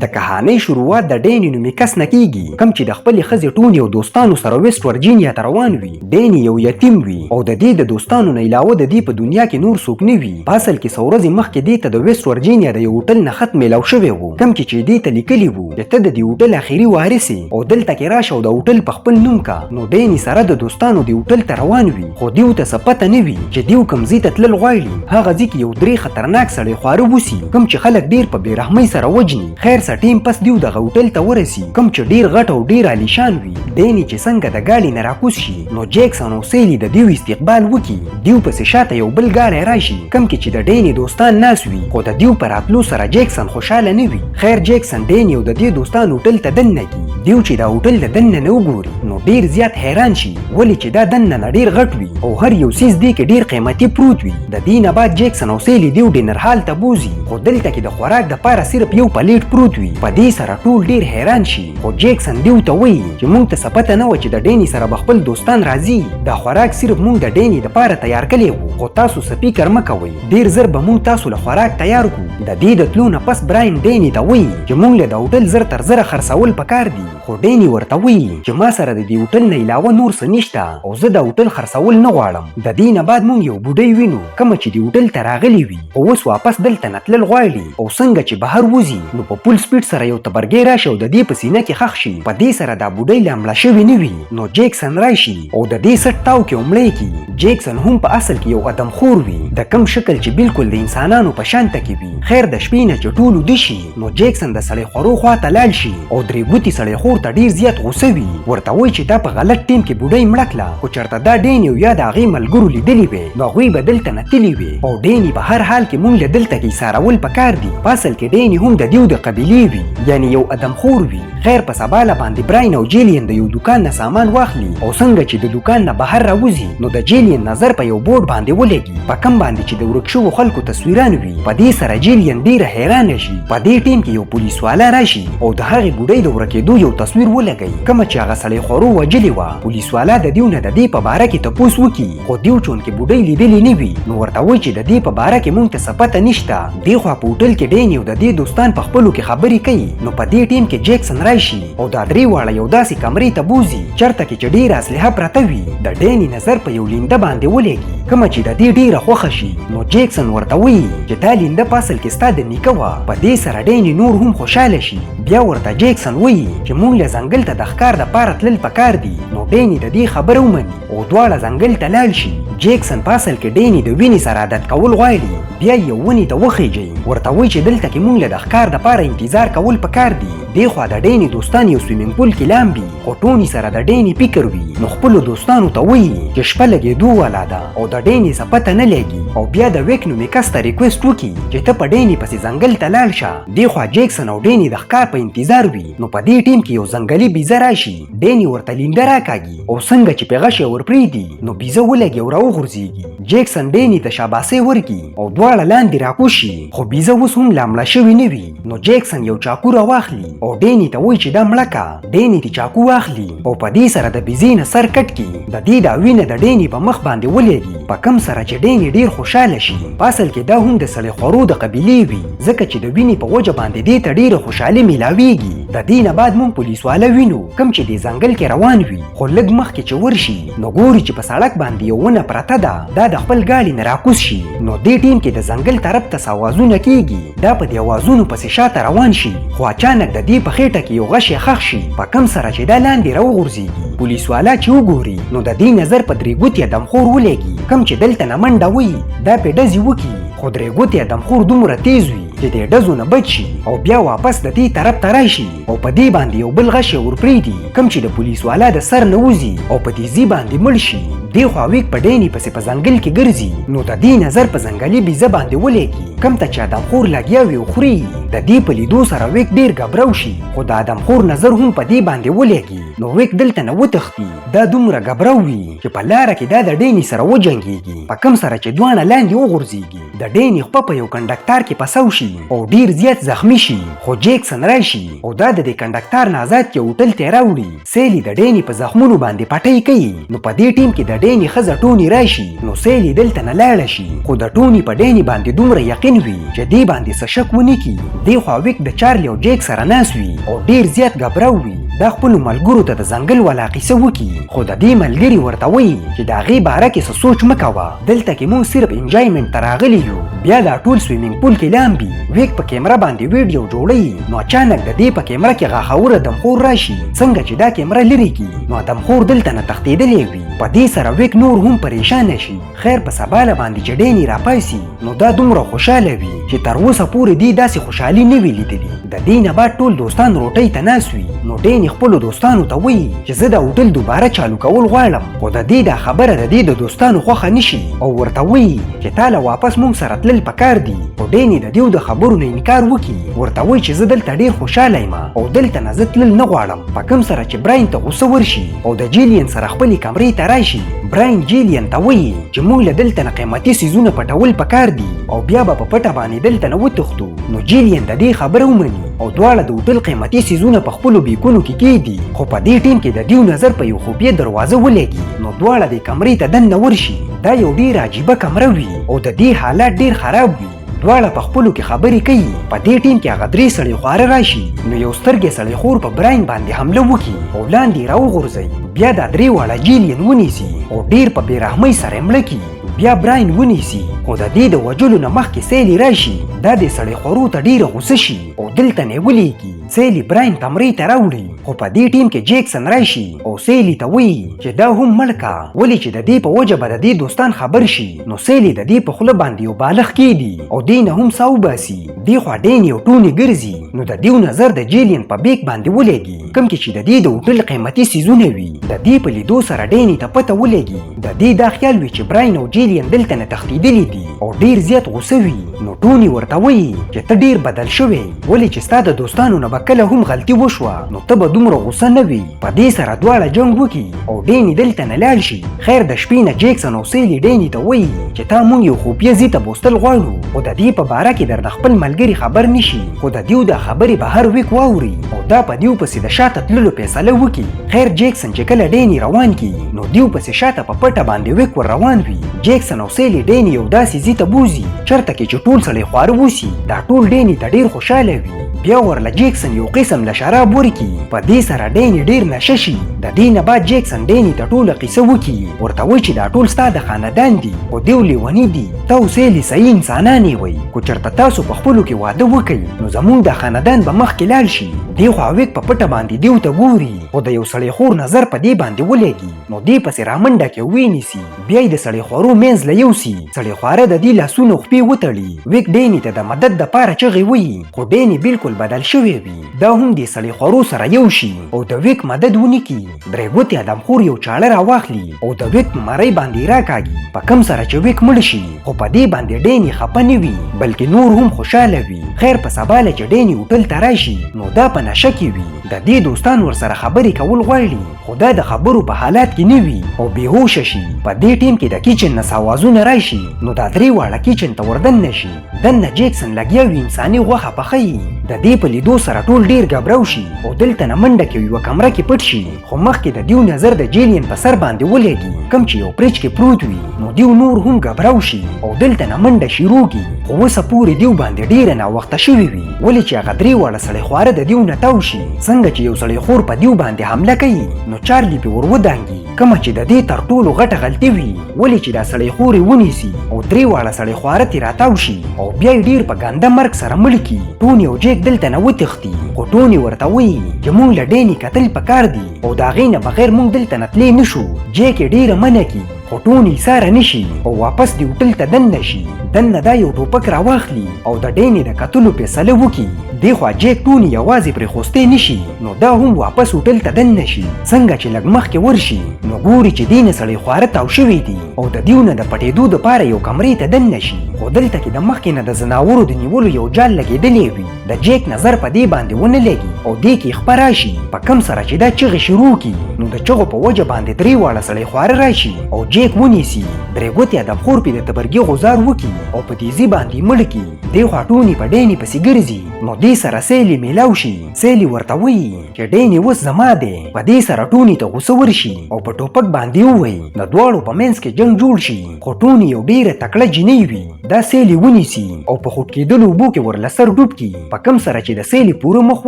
د کهانۍ شروعات د ډیني نومي کس نه کیږي کوم چې د خپلې ښځې ټوني او دوستانو سره ویسټ ورجینیا ته روان وي. ډیني یو یتیم وي او د دې د دوستانو نه علاوه د دې په دنیا کې نور څوک نه وي. په اصل کې څو ورځې مخکې دې ته د ویسټ ورجینیا د یو هوټل نه خط میلاو شوی و کوم چې دې ته لیکلي وو چې ته د دې هوټل اخري وارث او دلته کې راشه او د هوټل په خپل نوم کا. نو ډیني سره د دوستانو د هوټل ته روان وي خو دیو ته څه پته نه وي چې دیو کوم ځای ته تلل غواړي. هغه ځای کې یو درې خطرناک سړی خواره وسي کوم چې خلک ډیر په بې رحمۍ سره وجني. خیر څه ټیم پس دیو دغه هوټل ته ورسي کوم چې ډیر غټ او ډیر عالیشان وي. ډیني چې څنګه د ګاډي نه راکوز شي نو جیکسن او سیلی د دیو استقبال وکي. دیو پسې شاته یو بل ګاډی راشي کوم کې چې د ډیني دوستان ناس وي خو د دیو پر راتلو سره جیکسن خوشاله نه وي. خیر جیکسن ډیني او د دې دوستان هوټل ته دننه کی. دیو چې دا هوټل د دننه نه وګوري نو ډیر زیات حیران شي ولې چې دا دننه ډیر غټ وي او هر یو سیز دی کې ډیر قیمتي پروت وي. د دې نه بعد جیکسن او سیلی دیو ډینر هال ته بوزي خو دلته کې د خوراک د پاره صرف یو پلیټ پروت وي. په دې سره ټول ډیر حیران شي خو جیکسن دیو ته وایي چې مونږ ته څه پته نه وه چې د ډیني سره به خپل دوستان راځي. دا خوراک صرف مونږ د ډیني دپاره تیار کړی وو خو تاسو څه فکر مه کوئ ډیر زر به مونږ تاسو له خوراک تیار کړو. د دې د تلو نه پس براین ډیني ته وایي چې مونږ له د هوټل زر تر زره خرڅول پکار دي. خو ډیني ورته وایي چې ما سره د دې هوټل نه علاوه نور څه نشته او زه د هوټل خرڅول نه غواړم. د دې نه بعد مونږ یو بوډۍ وینو کومه چې د هوټل ته راغلې وي خو اوس واپس دلته نه تلل غواړي او څنګه چې بهر وځي نو په پول سپیډ سره یو تبرګی راشي او د دې په سینه کې ښخ شي. په دې سره دا بوډۍ لا مړه شوې نه وي نو جیکسن راشي او د دې سټ تاو کې مړی کي. جیکسن هم په اصل کې یو ادمخور وي د کم شکل چې بالکل د انسانانو په شانته کې وي. خیر د شپې نه چې ټول ویده شي نو جیکسن د سړی خورو خواته لاړ شي او درې ګوتې سړی خور ته ډیر زیات غوسه وي. ورته وایي چې دا په غلط ټیم کې بوډۍ مړه کړه خو چېرته دا ډیني او یا د هغې ملګرو لیدلې وې نو هغوی به دلته نه تللي وې او ډیني په هر حال کې مونږ له دلته کې ایسارول پکار دي. په اصل کې ډیني هم د دیو د قبیلې وي یعنې یو ادمخور وي. خیر په سبا له باندې براین او جیلین د یو دوکان نه سامان واخلي او څنګه چې د دوکان نه بهر راوځي نو د جیلین نظر په یو بورډ باندې ولګي په کم باندې چې د ورک شوو خلکو تصویران وي. په دې سره جیلین ډیره حیرانه شي. په دې ټیم کې یو پولیس والا راشي او د هغې بوډۍ د ورکېدو یو تصویر ولګوي کومه چې هغه سړی خورو وجلې وه. پولیس والا د دیو نه د دې په باره کې تپوس وکړي خو دیو چونکې بوډۍ لیدلې نه وي نو ورته وایي چې د دې په باره کې مونږ ته څه پته نشته. دې خوا په هوټل کې ډیني او د دې دوستان په خپلو کې خبرې کوي نو په دې ټیم کې جیکسن راشي او دا درې واړه یو داسې کمرې ته بوزي چېرته کې چې ډېره اسلحه پرته وي. د ډیني نظر په یو لینده باندې ولګي کومه چې د دې ډېره خوښه شي نو جیکسن ورته وایي چې دا لینده په اصل کې ستا د نیکه وه. په دې سره ډیني نور هم خوشحاله شي. بیا ورته جیکسن وایي چې مونږ له ځنګل ته د ښکار دپاره تلل پکار دي. نو ډیني د دې خبره ومني او دواړه ځنګل ته لاړ شي. جیکسن په اصل کې ډیني د وینې سره عادت کول غواړي. بیا یې ونې ته وخیژي ورته وایي چې دلته کې مونږ له د ښکار دپاره انتظار کول پکار دي. دې خوا د ډیني دوستان یو سویمینګ پول کې لامبي خو ټوني سره د ډیني فکر وي نو خپلو دوستانو ته وایي چې شپه لګېدو والا ده او د ډیني څه پته نه لګي او بیا د ویک نومې کس ته ریکویسټ وکړي چې ته په ډیني پسې ځنګل ته لاړ شه. دې خوا جیکسن او ډیني د ښکار په انتظار وي نو په دې ټیم کې یو ځنګلي بیزه راشي. ډیني ورته لینده راکاږي او څنګه چې پې غشی ورپرېږدي نو بیزه ولګي او راوغورځېږي. جیکسن ډیني ته شاباسۍ ورکړي او دواړه لاندې راکوز شي خو بیزه اوس هم لا مړه شوې نه وي. نو جیکسن یو چاقو راواخلي او ډیني ته وایي چې دا مړه که. ډیني ته چاقو واخلي او په دې سره د بیزې نه سر کټ کړي. د دې دا وینه د ډیني په مخ باندې ولګي په کم سره چې ډیني ډیر خوشحاله شي. په اصل کې دا هم د سړی خورو د قبیلې وي ځکه چې د وینې په وجه باندې دې ته ډیره خوشحالي میلاویږي. د دې نه بعد مونږ پولیس والا وینو کوم چې دې ځنګل کې روان وي خو لږ مخکې چې ورشي نو ګوري چې په سړک باندې یو ونه پرته ده. دا د خپل ګاډي نه راکوز شي نو دې ټیم کې د ځنګل طرف ته څه اوازونه کیږي. دا په دې اوازونو پسې شاته روان شي خو اچانک د دې په خېټه کې یو غشی ښخ شي په کم سره چې دا لاندې راوغورځېږي. پولیس والا چې وګوري نو د دې نظر په درې ګوتې ادمخور ولګي کوم چې دلته نه منډه وایي دا پې ډزې وکړي خو درې ګوتې ادمخور دومره تیز وي چې د ډزو نه بچ شي او بیا واپس د دې طرف ته راشي او په دې باندې یو بل غشی ورپرېږدي کوم چې د پولیس والا د سر نه وځي او په تیزي باندې مړ شي. دې خوا ویک په ډیني پسې په ځنګل کې ګرځي نو د دې نظر په ځنګلي بیزه باندې ولګي کوم ته چې ادمخور لګیا وي او خوري. د دې په لیدو سره ویک ډېر ګبرو شي خو د ادمخور نظر هم په دې باندې ولګي نو ویک دلته نه وتښتي. دا دومره ګبرو وي چې په لاره کې دا د ډیني سره وجنګېږي په کم سره چې دواړه لاندې وغورځېږي. د ډیني خپه په یو کنډکټر کې پسو شي شي او ډیر زیات زخمی شي، خو جیکسن راشي او دا د کنډکټر نه آزاد کې هوټل ته راوړي. سیلی د ډینی په زخمونو باندې پټۍ کوي. نو په دې ټیم کې د ډینی ښځه ټوني راشي. نو سیلی دلته نه لاړه شي، خو د ټوني په ډینی باندې دومره یقین وي چې دې باندې څه شک ونه کړي. دې خوا ویک د چارلی او جیک سره ناست وي او ډیر زیات غبراو وي. دا خپلو ملګرو ته د ځنګل والا قیصه وکړي، خو د دې ملګري ورته وایي چې د هغې باره کې څه سوچ مه کوه، دلته کې موږ صرف انجایمنټ ته راغلي یو. بیا دا ټول سویمینګ پول کې لامبي. ویک په کیمره باندې ویډیو جوړوي. نو اچانک د دې په کیمره کې غاښوره دمخور راشي. څنګه چې دا کیمره لرې کړي نو دمخور دلته نه تښتېدلی وي. په دې سره ویک نور هم پریشانه شي. خیر په سباله باندې چې ډینی راپاسي نو دا دومره خوشحاله وي چې تر اوسه پورې دې داسې خوشحالي نه وي لیدلې. د دې نه بعد ټول دوستان روټۍ ته ناست وي. نو ډینی خپلو دوستانو ته وایي چې زه د هوټل دوباره چالو کول غواړم، خو د دې دا خبره د دې د دوستانو خوښه نشي او ورته وایي چې تاله واپس مونږ سره تلل پکار دي. خو ډینی د دې د خبرو نه انکار وکړي. ورته وایي چې زه دلته ډیر خوشحاله یم او دلته نه زه تلل نه غواړم. په کوم سره چې براین ته غوسه ورشي او د جیلین سره خپلې کمرې ته راشي. براین جیلین ته وایي چې موږ له دلته نه قیمتي څیزونه پټول پکار دي او بیا به په پټه باندې دلته نه وتښتو. نو جیلین د دې خبره ومني او دواړه د هوټل قیمتي څیزونه په خپلو بیکونو کې کېږدي. خو په دې ټیم کې د دیو نظر په یو خوبیه دروازه ولګي. نو دواړه د کمرې ته دننه ورشي. دا یو ډیر عجیبه کمره وي او د دې حالات ډیر خراب وي. دواړه په خپلو کې خبرې کوي. په دې ټیم کې هغه درې سړی خواره راشي. نو یو سترګې سړی خور په براین باندې حمله وکړي او لاندې راوغورځوي. بیا دا درې واړه جیلین ونیسي او ډیر په بېرحمۍ سره مړه کړي. بیا براین ونیسي، خو د دې د وجلو نه مخکې سیلی راشي. دا د سړی خورو ته ډیره غوسه شي او دلته نیولې کړي. سیلی براین کمرې ته راوړي. خو په دې ټیم کې جیکسن راشي او سیلی ته وایي چې دا هم مړ کا، ولې چې د دې په وجه به د دې دوستان خبر شي. نو سیلی د دې په خوله باندې یو بالغ کېږدي او دې نه هم ساه وباسي. دې خوا ډینی او ټوني ګرځي. نو د دیو نظر د جیلین په بیک باندې ولګي، کوم کې چې د دې د هوټل قیمتي څیزونه وي. د دې په لیدو سره ډینی ته پته ولګي. د دې دا خیال وي چې براین او جیلین دلته نه تښتېدلي دي او ډیر زیات غوسه وي. نو ټوني ورته وایي چې ته ډیر بدل شوی، ولې چې ستا د دوستانو نه به کله هم غلطي وشوه نو ته به دومره غوسه نه وي. په دې سره دواړه جنګ وکړي او ډینی دلته نه لاړ شي. خیر د شپې نه جیکسن او سیلی ډینی ته وایي چې تا مونږ یو خوفیه ځای ته بوستل غواړو، خو د دې په باره کې درنه خپل ملګري خبر نشي. خو د دیو دا خبرې به هر ویک واوري او دا په دیو پسې د شاته تللو فیصله وکړي. خیر جیکسن چې کله ډینی روان کړي نو دیو پسې شاته په پټه باندې ویک ور روان وي. جیکسن او سیلی ډینی یو داسې ځای ته بوځي چېرته کې چې ټول سړی خواره وسي. دا ټول ډینی ته ډیر خوشحاله وي. بیا ورله جیکسن یو قسم له شراب ورکړي. په دې سره ډینی ډیر نشه شي. د دې نه بعد جیکسن ډینی ته ټوله قصه وکړي. ورته وایي چې دا ټول ستا د خاندان دي خو دیو لیوني دي. تا او سیلی صحیح انسانان یې وایي، خو چېرته تاسو په خپلو کې واده وکړئ نو زموږ د خاندان به مخکې لاړ شي. دې خوا ویک په پټه باندې دیو ته ګوري، خو د یو سړی خور نظر په دې باندې ولګي. نو دې پسې رامنډه کې ونیسي. بیا یې د سړی خورو منځ له یوسي. سړی خواره د دې لاسونه خپې وتړي. ویک ډینی ته د مدد دپاره چغې وایي، خو ډینی بالکل بدل شوی وي. دا هم د سړی خورو سره یو شي او د ویک مدد ونه کړي. درې ګوتې ادمخور یو چاړه راواخلي او د ویک په مرۍ باندې راکاږي، په کم سره چې ویک مړ شي. خو په دې باندې ډینی خفه نه وي بلکې نور هم خوشحاله وي. خیر په سباله چې ډینی هوټل ته راشي نو دا په نشه کې وي. د دې دوستان ورسره خبرې کول غواړي، خو دا د خبرو په حالات کې نه وي او بېهوشه شي. په دې ټیم کې د کیچن نه ساوازونه راشي. نو دا درې واړه کیچن ته وردننه شي. دننه جیکسن لګیا وي انساني غوښه پخوي. د دې په لیدو سره ټول ډیر غبراو شي او دلته نه منډه کوي یوه کمره کې پټ شي. خو مخکې د دیو نظر د جیلین په سر باندې ولګي کوم چې یو پریچ کې پروت وي. نو دیو نور هم غبراو شي او دلته نه منډه شروع کړي. خو اوسه پورې دیو باندې ډیره ناوخته شوې وي، ولې چې هغه درې واړه سړی خواره د دیو نه تاو شي. څنګه چې یو سړی خور په دیو باندې حمله کوي نو چارلی پې ور ودانګي، کومه چې د دې تر ټولو غټه غلطي وي. ولې چې دا سړی خور یې ونیسي او درې واړه سړی خواره ترې راتاو شي او بیا یې ډیر په ګنده مرګ سره مړ کړي. ټوني او جیک دلته نه وتښتي، خو ټوني ورته وایي چې مونږ له ډینی کتل پکار دي او د هغې نه بغیر مونږ دلته نه تللی نه شو. جیک یې ډیره منع کړي، خو ټوني ساره نشي او واپس د هوټل ته دننه شي. دننه دا یو ټوپک راواخلي او د ډینی د کتلو فیصله وکړي. دې خوا جیک ټوني یوازې پرېښوستی نشي نو دا هم واپس هوټل ته دننه شي. څنګه چې لږ مخکې ورشي نو ګوري چې دې نه سړی خواره تاو شوي دي او د دیو نه د پټېدو دپاره یو کمرې ته دننه شي. خو دلته کې د مخکې نه د ځناورو د نیولو یو جال لګېدلی وي. د جیک نظر په دې باندې ونه لګي او دې کې خبره شي په کم سره چې دا چغې شروع کی نو د چغو په وجه باندې درې واړه سړی خواره راشي او جیک ونیسي درې ګوتې د خور پې د تبرګي غزار وکي او په تیزي باندې مړ کی دې خوا ټوني په ډیني پسې ګرځي نو دې سره سیلي میلاو شي سیلي ورته وایي چې ډیني اوس زما دی په دې سره ټوني ته غوسه ورشي او په ټوپک باندې ووایي د دواړو په منځ کې جنګ جوړ شي خو ټوني یو ډیره تکړه جنۍ وي دا سیلي ونیسي او په خوټ کېدلو اوبو کې ورله سر ډوب کی په کم سره چې د سیلي پوره مخ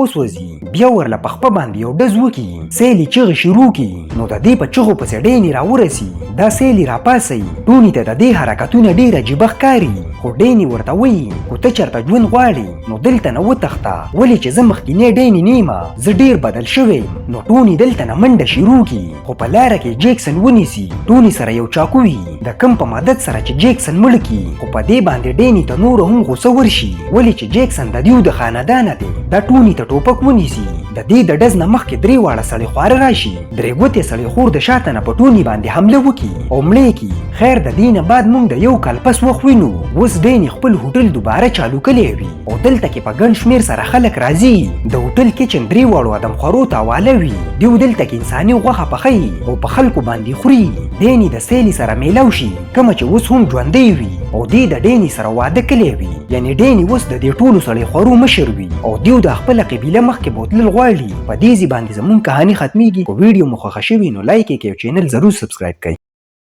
وسوځي بیا ورله په خپه باندې یو ډز وکي سیلي چغې شروع کی نو د دې په چغو پسې ډیني راورسي دا سیلي راپاسي ټوني ته د دې حرکتونه ډیر عجیبه ښکاري خو ډیني ورته وایي کو ته چېرته ژوند غواړې نو دلته نه وتښته ولې چې زه مخکینی ډیني نیمه زه ډیر بدل شوی نو ټوني دلته نه منډه شروع کی خو په لاره کې جیکسن ونیسي ټوني سره یو چاقو وي د کم په مدد سره چې جیکسن مړ کی خو په دې باندې ډیني ته نور هم غوسه ورشي ولې چې جیکسن د دیو د خاندانه دی دا ټوني ته ټوپک ونیسي د دې د ډز نه مخکې درې واړه سړی خواره راشي درې ګوتې سړی خور د شاته نه په ټوني باندې حمله وکي او مړې کی خیر د دې نه بعد موږ د یو کال پس وخت وینو اوس ډیني خپل هوټل دوباره چالو کړی وي او دلته کې په ګڼ شمېر سره خلک راځي د هوټل کچن درې واړو ادمخورو ته حواله وي دیو دلته کې انساني غوښه پخوي او په خلکو باندې خوري ډیني د سیلي سره میلاو شي کومه چې اوس هم ژوندی وي او دې د ډیني سره واده کړی وي یعنی ډیني اوس د دې ټولو سړی خورو مشر وي او دیو د خپله قبیله مخکې بوتلل غواړي په دې باندې زموږ کهاني ختمیږي کو ویډیو مو خوښه شوي نو لایک یې کړئ او چینل ضرور سبسکرایب کړئ